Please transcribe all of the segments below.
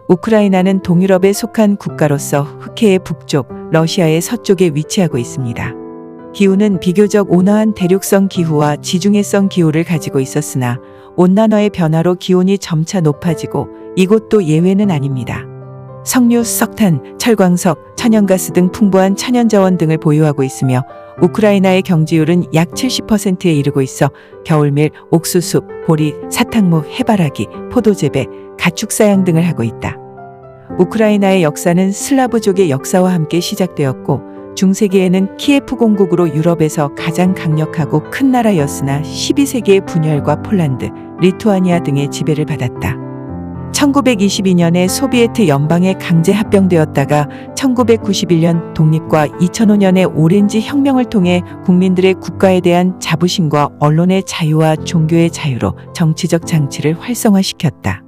우크라이나는 동유럽에 속한 국가로서 흑해의 북쪽, 러시아의 서쪽에 위치하고 있습니다. 기후는 비교적 온화한 대륙성 기후와 지중해성 기후를 가지고 있었으나 온난화의 변화로 기온이 점차 높아지고 이곳도 예외는 아닙니다. 석유, 석탄, 철광석, 천연가스 등 풍부한 천연자원 등을 보유하고 있으며 우크라이나의 경지율은 약 70%에 이르고 있어 겨울밀, 옥수수, 보리, 사탕무, 해바라기, 포도재배, 가축사양 등을 하고 있다. 우크라이나의 역사는 슬라브족의 역사와 함께 시작되었고 중세기에는 키예프 공국으로 유럽에서 가장 강력하고 큰 나라였으나 12세기의 분열과 폴란드, 리투아니아 등의 지배를 받았다. 1922년에 소비에트 연방에 강제 합병되었다가 1991년 독립과 2005년에 오렌지 혁명을 통해 국민들의 국가에 대한 자부심과 언론의 자유와 종교의 자유로 정치적 장치를 활성화시켰다.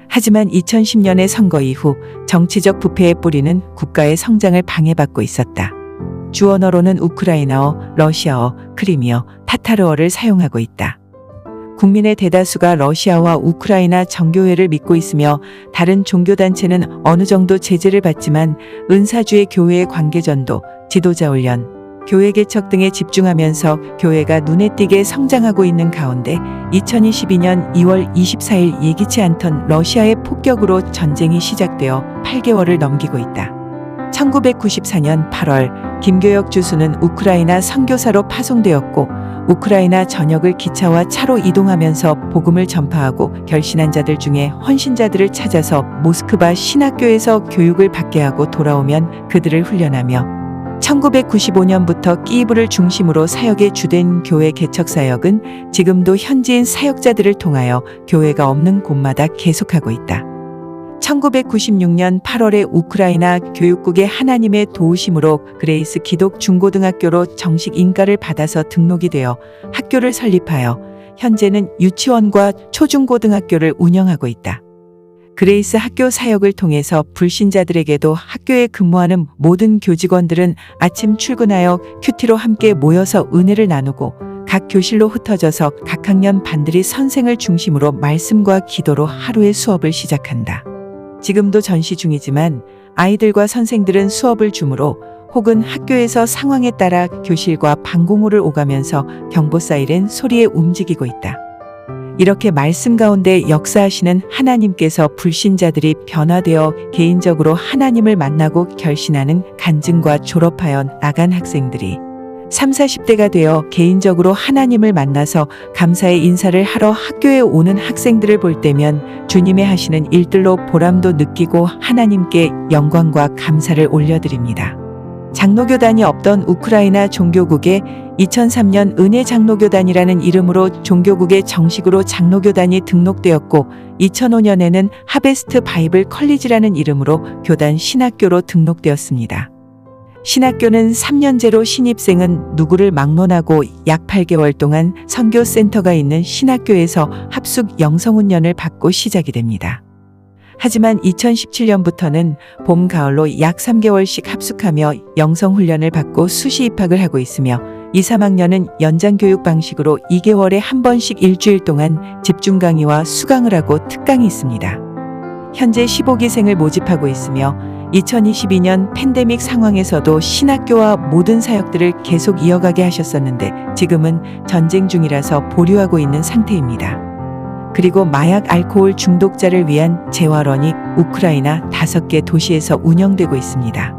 하지만 2010년의 선거 이후 정치적 부패의 뿌리는 국가의 성장을 방해받고 있었다. 주 언어로는 우크라이나어, 러시아어, 크리미어, 타타르어를 사용하고 있다. 국민의 대다수가 러시아와 우크라이나 정교회를 믿고 있으며 다른 종교단체는 어느 정도 제재를 받지만 은사주의 교회의 관계전도, 지도자 훈련, 교회 개척 등에 집중하면서 교회가 눈에 띄게 성장하고 있는 가운데 2022년 2월 24일 예기치 않던 러시아의 폭격으로 전쟁이 시작되어 8개월을 넘기고 있다. 1994년 8월 김교역 주수는 우크라이나 선교사로 파송되었고 우크라이나 전역을 기차와 차로 이동하면서 복음을 전파하고 결신한 자들 중에 헌신자들을 찾아서 모스크바 신학교에서 교육을 받게 하고 돌아오면 그들을 훈련하며 1995년부터 키이브를 중심으로 사역에 주된 교회 개척 사역은 지금도 현지인 사역자들을 통하여 교회가 없는 곳마다 계속하고 있다. 1996년 8월에 우크라이나 교육국의 하나님의 도우심으로 그레이스 기독 중고등학교로 정식 인가를 받아서 등록이 되어 학교를 설립하여 현재는 유치원과 초중고등학교를 운영하고 있다. 그레이스 학교 사역을 통해서 불신자들에게도 학교에 근무하는 모든 교직원들은 아침 출근하여 큐티로 함께 모여서 은혜를 나누고 각 교실로 흩어져서 각 학년 반들이 선생을 중심으로 말씀과 기도로 하루의 수업을 시작한다. 지금도 전시 중이지만 아이들과 선생들은 수업을 주므로 혹은 학교에서 상황에 따라 교실과 방공호를 오가면서 경보 사이렌 소리에 움직이고 있다. 이렇게 말씀 가운데 역사하시는 하나님께서 불신자들이 변화되어 개인적으로 하나님을 만나고 결신하는 간증과 졸업하여 나간 학생들이 30, 40대가 되어 개인적으로 하나님을 만나서 감사의 인사를 하러 학교에 오는 학생들을 볼 때면 주님의 하시는 일들로 보람도 느끼고 하나님께 영광과 감사를 올려드립니다. 장로교단이 없던 우크라이나 종교국에 2003년 은혜장로교단이라는 이름으로 종교국에 정식으로 장로교단이 등록되었고 2005년에는 하베스트 바이블 컬리지라는 이름으로 교단 신학교로 등록되었습니다. 신학교는 3년제로 신입생은 누구를 막론하고 약 8개월 동안 선교센터가 있는 신학교에서 합숙 영성훈련을 받고 시작이 됩니다. 하지만 2017년부터는 봄, 가을로 약 3개월씩 합숙하며 영성훈련을 받고 수시 입학을 하고 있으며 2, 3학년은 연장교육 방식으로 2개월에 한 번씩 일주일 동안 집중 강의와 수강을 하고 특강이 있습니다. 현재 15기생을 모집하고 있으며 2022년 팬데믹 상황에서도 신학교와 모든 사역들을 계속 이어가게 하셨었는데 지금은 전쟁 중이라서 보류하고 있는 상태입니다. 그리고 마약 알코올 중독자를 위한 재활원이 우크라이나 5개 도시에서 운영되고 있습니다.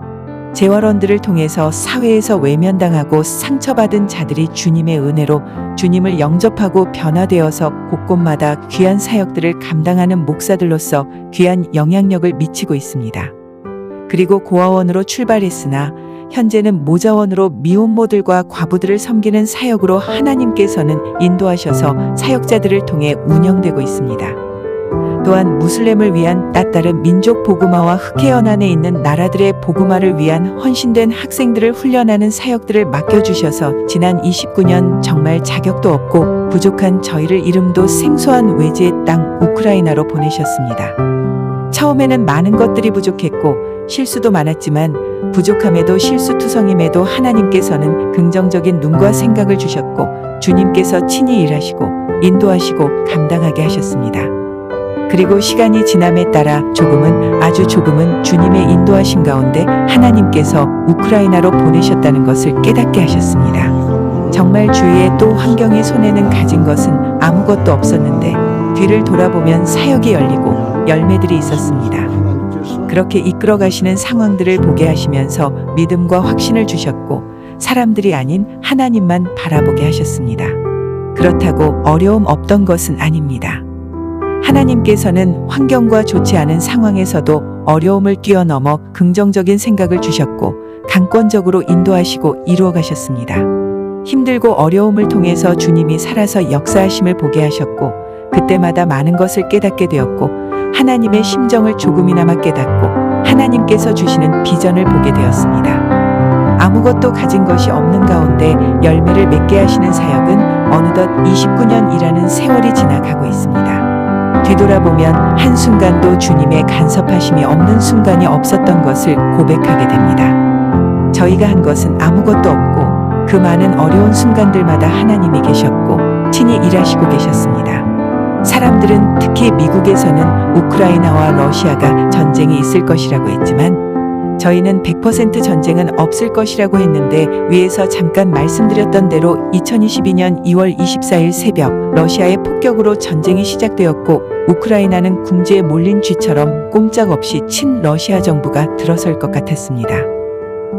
재활원들을 통해서 사회에서 외면당하고 상처받은 자들이 주님의 은혜로 주님을 영접하고 변화되어서 곳곳마다 귀한 사역들을 감당하는 목사들로서 귀한 영향력을 미치고 있습니다. 그리고 고아원으로 출발했으나 현재는 모자원으로 미혼모들과 과부들을 섬기는 사역으로 하나님께서는 인도하셔서 사역자들을 통해 운영되고 있습니다. 또한 무슬림을 위한 따따른 민족 복음화와 흑해 연안에 있는 나라들의 복음화를 위한 헌신된 학생들을 훈련하는 사역들을 맡겨주셔서 지난 29년 정말 자격도 없고 부족한 저희를 이름도 생소한 외지의 땅 우크라이나로 보내셨습니다. 처음에는 많은 것들이 부족했고 실수도 많았지만 부족함에도 실수투성임에도 하나님께서는 긍정적인 눈과 생각을 주셨고 주님께서 친히 일하시고 인도하시고 감당하게 하셨습니다. 그리고 시간이 지남에 따라 조금은, 아주 조금은 주님의 인도하심 가운데 하나님께서 우크라이나로 보내셨다는 것을 깨닫게 하셨습니다. 정말 주위에 또 환경이 손에는 가진 것은 아무것도 없었는데 뒤를 돌아보면 사역이 열리고 열매들이 있었습니다. 그렇게 이끌어 가시는 상황들을 보게 하시면서 믿음과 확신을 주셨고 사람들이 아닌 하나님만 바라보게 하셨습니다. 그렇다고 어려움 없던 것은 아닙니다. 하나님께서는 환경과 좋지 않은 상황에서도 어려움을 뛰어넘어 긍정적인 생각을 주셨고 강권적으로 인도하시고 이루어 가셨습니다. 힘들고 어려움을 통해서 주님이 살아서 역사하심을 보게 하셨고 그때마다 많은 것을 깨닫게 되었고 하나님의 심정을 조금이나마 깨닫고 하나님께서 주시는 비전을 보게 되었습니다. 아무것도 가진 것이 없는 가운데 열매를 맺게 하시는 사역은 어느덧 29년이라는 세월이 지나가고 있습니다. 뒤돌아보면 한순간도 주님의 간섭하심이 없는 순간이 없었던 것을 고백하게 됩니다. 저희가 한 것은 아무것도 없고 그 많은 어려운 순간들마다 하나님이 계셨고 친히 일하시고 계셨습니다. 사람들은 특히 미국에서는 우크라이나와 러시아가 전쟁이 있을 것이라고 했지만 저희는 100% 전쟁은 없을 것이라고 했는데 위에서 잠깐 말씀드렸던 대로 2022년 2월 24일 새벽 러시아의 폭격으로 전쟁이 시작되었고 우크라이나는 궁지에 몰린 쥐처럼 꼼짝없이 친러시아 정부가 들어설 것 같았습니다.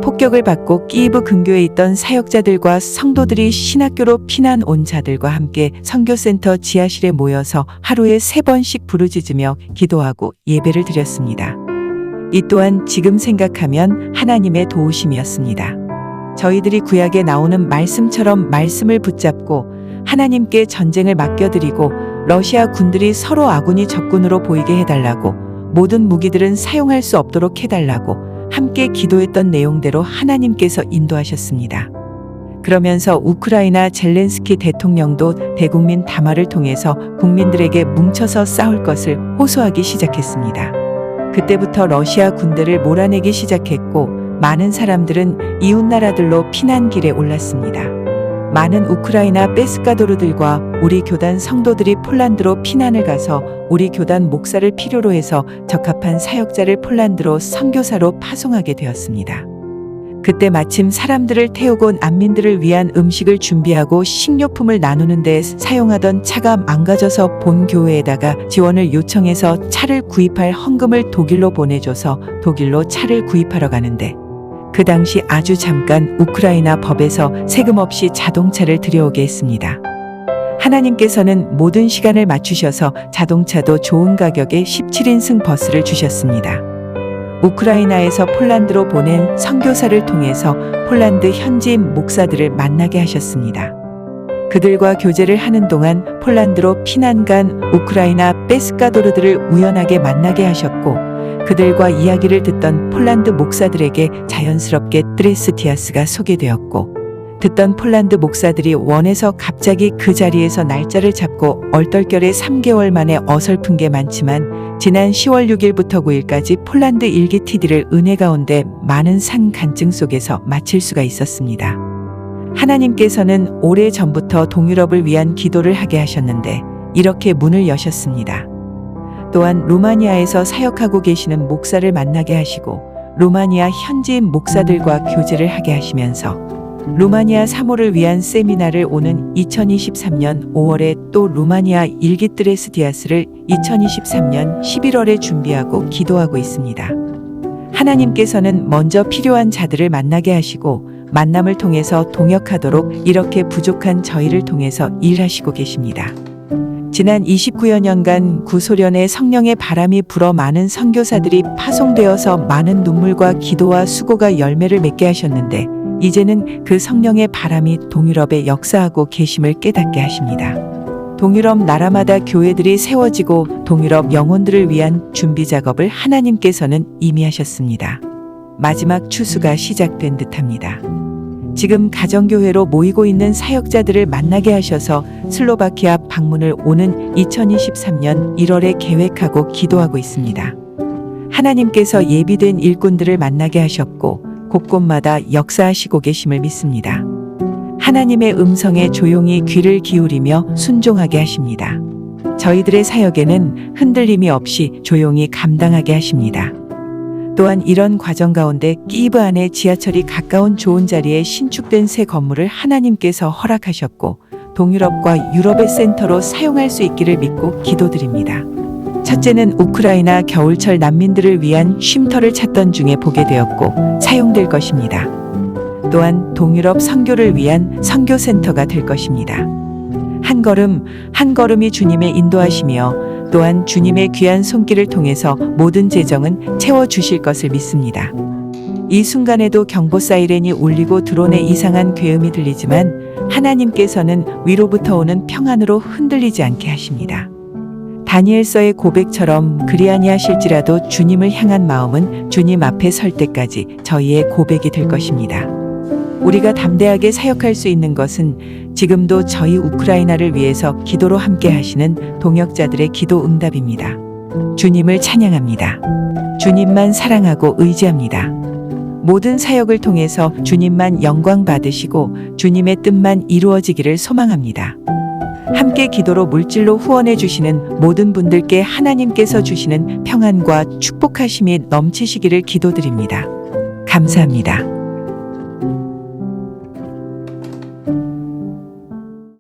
폭격을 받고 키이브 근교에 있던 사역자들과 성도들이 신학교로 피난 온 자들과 함께 선교센터 지하실에 모여서 하루에 3번씩 부르짖으며 기도하고 예배를 드렸습니다. 이 또한 지금 생각하면 하나님의 도우심이었습니다. 저희들이 구약에 나오는 말씀처럼 말씀을 붙잡고 하나님께 전쟁을 맡겨드리고 러시아 군들이 서로 아군이 적군으로 보이게 해달라고 모든 무기들은 사용할 수 없도록 해달라고 함께 기도했던 내용대로 하나님께서 인도하셨습니다. 그러면서 우크라이나 젤렌스키 대통령도 대국민 담화를 통해서 국민들에게 뭉쳐서 싸울 것을 호소하기 시작했습니다. 그때부터 러시아 군대를 몰아내기 시작했고 많은 사람들은 이웃나라들로 피난길에 올랐습니다. 많은 우크라이나 베스카도르들과 우리 교단 성도들이 폴란드로 피난을 가서 우리 교단 목사를 필요로 해서 적합한 사역자를 폴란드로 선교사로 파송하게 되었습니다. 그때 마침 사람들을 태우고 난민들을 위한 음식을 준비하고 식료품을 나누는 데 사용하던 차가 망가져서 본 교회에다가 지원을 요청해서 차를 구입할 헌금을 독일로 보내줘서 독일로 차를 구입하러 가는데 그 당시 아주 잠깐 우크라이나 법에서 세금 없이 자동차를 들여오게 했습니다. 하나님께서는 모든 시간을 맞추셔서 자동차도 좋은 가격에 17인승 버스를 주셨습니다. 우크라이나에서 폴란드로 보낸 선교사를 통해서 폴란드 현지인 목사들을 만나게 하셨습니다. 그들과 교제를 하는 동안 폴란드로 피난 간 우크라이나 베스카도르들을 우연하게 만나게 하셨고 그들과 이야기를 듣던 폴란드 목사들에게 자연스럽게 트레스티아스가 소개되었고 듣던 폴란드 목사들이 원해서 갑자기 그 자리에서 날짜를 잡고 얼떨결에 3개월 만에 어설픈 게 많지만 지난 10월 6일부터 9일까지 폴란드 일기 TD를 은혜 가운데 많은 산 간증 속에서 마칠 수가 있었습니다. 하나님께서는 오래전부터 동유럽을 위한 기도를 하게 하셨는데 이렇게 문을 여셨습니다. 또한 루마니아에서 사역하고 계시는 목사를 만나게 하시고 루마니아 현지인 목사들과 교제를 하게 하시면서 루마니아 사모를 위한 세미나를 오는 2023년 5월에 또 루마니아 일기 트레스티아스를 2023년 11월에 준비하고 기도하고 있습니다. 하나님께서는 먼저 필요한 자들을 만나게 하시고 만남을 통해서 동역하도록 이렇게 부족한 저희를 통해서 일하시고 계십니다. 지난 29여 년간 구소련의 성령의 바람이 불어 많은 선교사들이 파송되어서 많은 눈물과 기도와 수고가 열매를 맺게 하셨는데 이제는 그 성령의 바람이 동유럽에 역사하고 계심을 깨닫게 하십니다. 동유럽 나라마다 교회들이 세워지고 동유럽 영혼들을 위한 준비 작업을 하나님께서는 이미 하셨습니다. 마지막 추수가 시작된 듯합니다. 지금 가정교회로 모이고 있는 사역자들을 만나게 하셔서 슬로바키아 방문을 오는 2023년 1월에 계획하고 기도하고 있습니다. 하나님께서 예비된 일꾼들을 만나게 하셨고 곳곳마다 역사하시고 계심을 믿습니다. 하나님의 음성에 조용히 귀를 기울이며 순종하게 하십니다. 저희들의 사역에는 흔들림이 없이 조용히 감당하게 하십니다. 또한 이런 과정 가운데 키브 안에 지하철이 가까운 좋은 자리에 신축된 새 건물을 하나님께서 허락하셨고 동유럽과 유럽의 센터로 사용할 수 있기를 믿고 기도드립니다. 첫째는 우크라이나 겨울철 난민들을 위한 쉼터를 찾던 중에 보게 되었고 사용될 것입니다. 또한 동유럽 선교를 위한 선교센터가 될 것입니다. 한 걸음 한 걸음이 주님의 인도하시며 또한 주님의 귀한 손길을 통해서 모든 재정은 채워주실 것을 믿습니다. 이 순간에도 경보 사이렌이 울리고 드론의 이상한 괴음이 들리지만 하나님께서는 위로부터 오는 평안으로 흔들리지 않게 하십니다. 다니엘서의 고백처럼 그리 아니하실지라도 주님을 향한 마음은 주님 앞에 설 때까지 저희의 고백이 될 것입니다. 우리가 담대하게 사역할 수 있는 것은 지금도 저희 우크라이나를 위해서 기도로 함께 하시는 동역자들의 기도 응답입니다. 주님을 찬양합니다. 주님만 사랑하고 의지합니다. 모든 사역을 통해서 주님만 영광 받으시고 주님의 뜻만 이루어지기를 소망합니다. 함께 기도로 물질로 후원해 주시는 모든 분들께 하나님께서 주시는 평안과 축복하심이 넘치시기를 기도드립니다. 감사합니다.